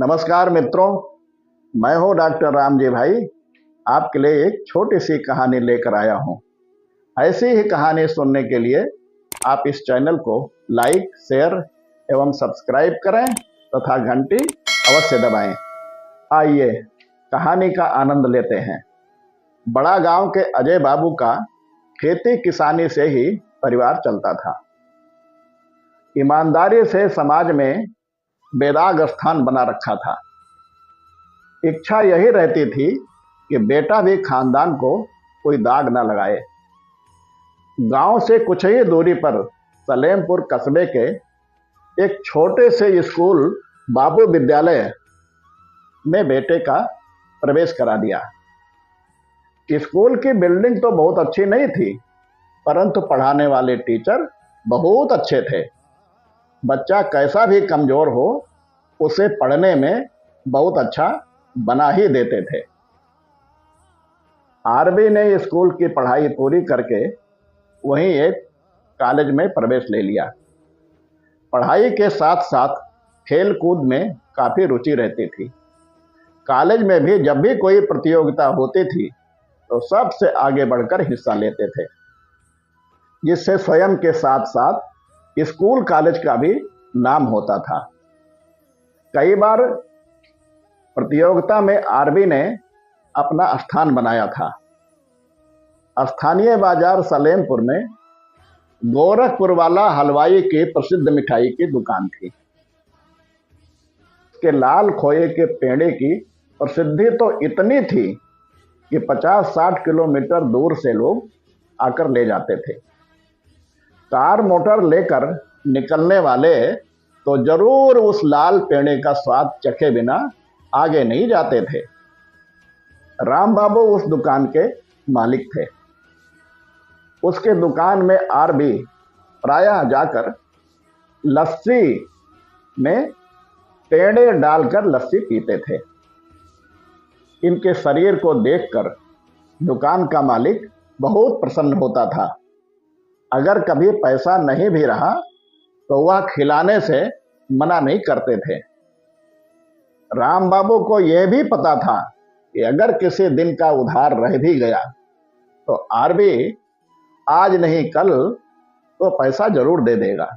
नमस्कार मित्रों, मैं हूं डॉक्टर राम जी भाई। आपके लिए एक छोटी सी कहानी लेकर आया हूं। ऐसी ही कहानी सुनने के लिए आप इस चैनल को लाइक, शेयर एवं सब्सक्राइब करें तथा घंटी अवश्य दबाएं। आइए कहानी का आनंद लेते हैं। बड़ा गांव के अजय बाबू का खेती किसानी से ही परिवार चलता था। ईमानदारी से समाज में बेदाग स्थान बना रखा था। इच्छा यही रहती थी कि बेटा भी खानदान को कोई दाग न लगाए। गांव से कुछ ही दूरी पर सलेमपुर कस्बे के एक छोटे से स्कूल बाबू विद्यालय में बेटे का प्रवेश करा दिया। स्कूल की बिल्डिंग तो बहुत अच्छी नहीं थी, परंतु पढ़ाने वाले टीचर बहुत अच्छे थे। बच्चा कैसा भी कमजोर हो, उसे पढ़ने में बहुत अच्छा बना ही देते थे। आरबी ने स्कूल की पढ़ाई पूरी करके वहीं एक कॉलेज में प्रवेश ले लिया। पढ़ाई के साथ साथ खेल कूद में काफ़ी रुचि रहती थी। कॉलेज में भी जब भी कोई प्रतियोगिता होती थी तो सबसे आगे बढ़कर हिस्सा लेते थे, जिससे स्वयं के साथ साथ स्कूल कॉलेज का भी नाम होता था। कई बार प्रतियोगिता में आरबी ने अपना स्थान बनाया था। स्थानीय बाजार सलेमपुर में गोरखपुर वाला हलवाई की प्रसिद्ध मिठाई की दुकान थी। के लाल खोए के पेड़े की प्रसिद्धि तो इतनी थी कि 50-60 किलोमीटर दूर से लोग आकर ले जाते थे। कार मोटर लेकर निकलने वाले तो जरूर उस लाल पेड़े का स्वाद चखे बिना आगे नहीं जाते थे। राम बाबू उस दुकान के मालिक थे। उसके दुकान में आरबी प्रायः जाकर लस्सी में पेड़े डालकर लस्सी पीते थे। इनके शरीर को देखकर दुकान का मालिक बहुत प्रसन्न होता था। अगर कभी पैसा नहीं भी रहा तो वह खिलाने से मना नहीं करते थे। राम बाबू को यह भी पता था कि अगर किसी दिन का उधार रह भी गया तो आरबी आज नहीं कल तो पैसा जरूर दे देगा।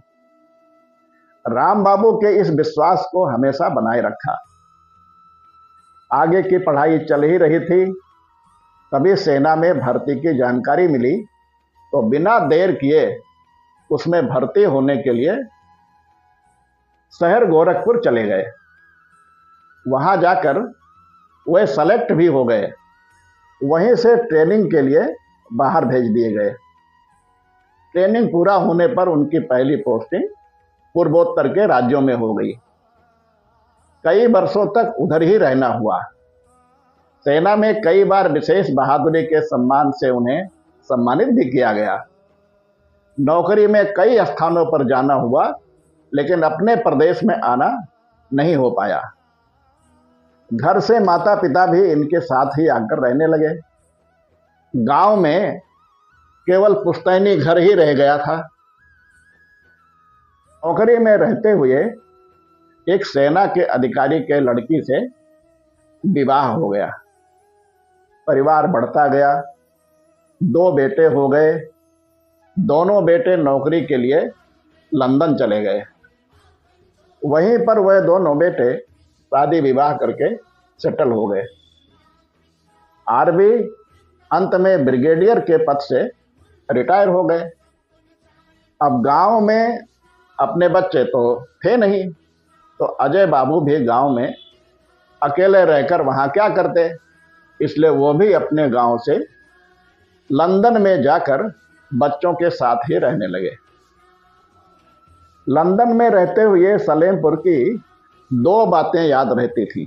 राम बाबू के इस विश्वास को हमेशा बनाए रखा। आगे की पढ़ाई चल ही रही थी, तभी सेना में भर्ती की जानकारी मिली तो बिना देर किए उसमें भर्ती होने के लिए शहर गोरखपुर चले गए। वहां जाकर वे सेलेक्ट भी हो गए। वहीं से ट्रेनिंग के लिए बाहर भेज दिए गए। ट्रेनिंग पूरा होने पर उनकी पहली पोस्टिंग पूर्वोत्तर के राज्यों में हो गई। कई वर्षों तक उधर ही रहना हुआ। सेना में कई बार विशेष बहादुरी के सम्मान से उन्हें सम्मानित भी किया गया। नौकरी में कई स्थानों पर जाना हुआ, लेकिन अपने प्रदेश में आना नहीं हो पाया। घर से माता पिता भी इनके साथ ही आकर रहने लगे। गांव में केवल पुश्तैनी घर ही रह गया था। नौकरी में रहते हुए एक सेना के अधिकारी के लड़की से विवाह हो गया। परिवार बढ़ता गया। 2 बेटे हो गए। दोनों बेटे नौकरी के लिए लंदन चले गए। वहीं पर वह दोनों बेटे शादी विवाह करके सेटल हो गए। आरबी अंत में ब्रिगेडियर के पद से रिटायर हो गए। अब गांव में अपने बच्चे तो थे नहीं, तो अजय बाबू भी गांव में अकेले रहकर वहां क्या करते, इसलिए वो भी अपने गांव से लंदन में जाकर बच्चों के साथ ही रहने लगे। लंदन में रहते हुए सलेमपुर की 2 बातें याद रहती थी।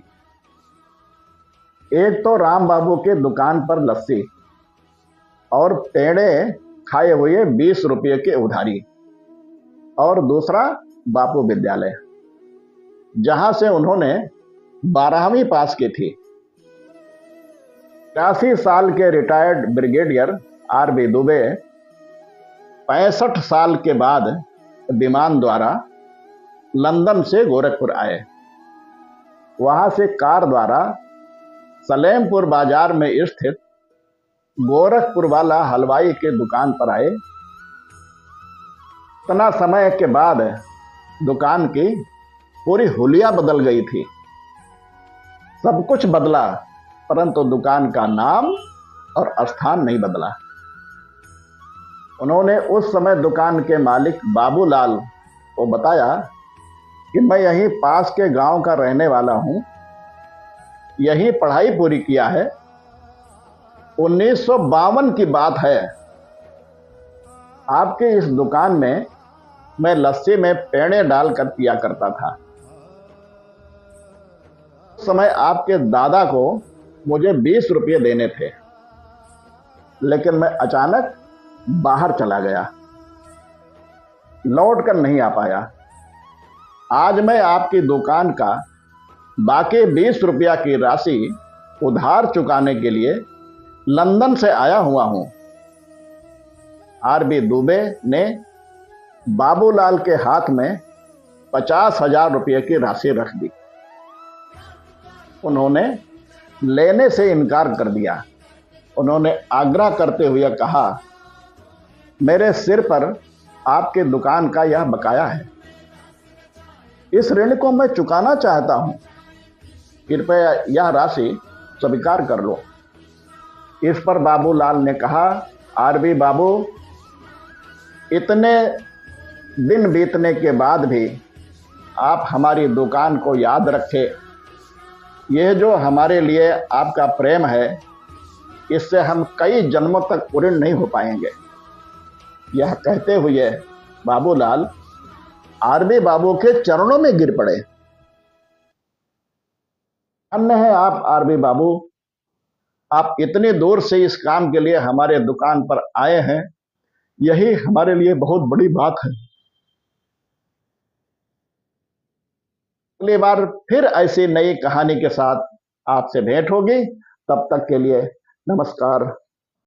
एक तो राम बाबू के दुकान पर लस्सी और पेड़े खाए हुए 20 रुपये के उधारी, और दूसरा बापू विद्यालय, जहां से उन्होंने 12वीं पास की थी। 83 साल के रिटायर्ड ब्रिगेडियर आरबी दुबे 65 साल के बाद विमान द्वारा लंदन से गोरखपुर आए। वहां से कार द्वारा सलेमपुर बाजार में स्थित गोरखपुर वाला हलवाई के दुकान पर आए। इतना समय के बाद दुकान की पूरी हुलिया बदल गई थी। सब कुछ बदला, परंतु दुकान का नाम और स्थान नहीं बदला। उन्होंने उस समय दुकान के मालिक बाबूलाल को बताया कि मैं यहीं पास के गांव का रहने वाला हूं, यही पढ़ाई पूरी किया है। 1952 की बात है। आपके इस दुकान में मैं लस्सी में पेड़े डालकर पिया करता था। उस समय आपके दादा को मुझे 20 रुपये देने थे, लेकिन मैं अचानक बाहर चला गया, लौट कर नहीं आ पाया। आज मैं आपकी दुकान का बाकी 20 रुपया की राशि उधार चुकाने के लिए लंदन से आया हुआ हूं। आरबी दुबे ने बाबूलाल के हाथ में 50,000 रुपये की राशि रख दी। उन्होंने लेने से इनकार कर दिया। उन्होंने आग्रह करते हुए कहा, मेरे सिर पर आपके दुकान का यह बकाया है, इस ऋण को मैं चुकाना चाहता हूं, कृपया यह राशि स्वीकार कर लो। इस पर बाबूलाल ने कहा, आरबी बाबू, इतने दिन बीतने के बाद भी आप हमारी दुकान को याद रखे। यह जो हमारे लिए आपका प्रेम है, इससे हम कई जन्मों तक पूर्ण नहीं हो पाएंगे। यह कहते हुए बाबूलाल आरबी बाबू के चरणों में गिर पड़े। धन्य है आप आरबी बाबू, आप इतनी दूर से इस काम के लिए हमारे दुकान पर आए हैं, यही हमारे लिए बहुत बड़ी बात है। अगली बार फिर ऐसी नई कहानी के साथ आपसे भेंट होगी। तब तक के लिए नमस्कार।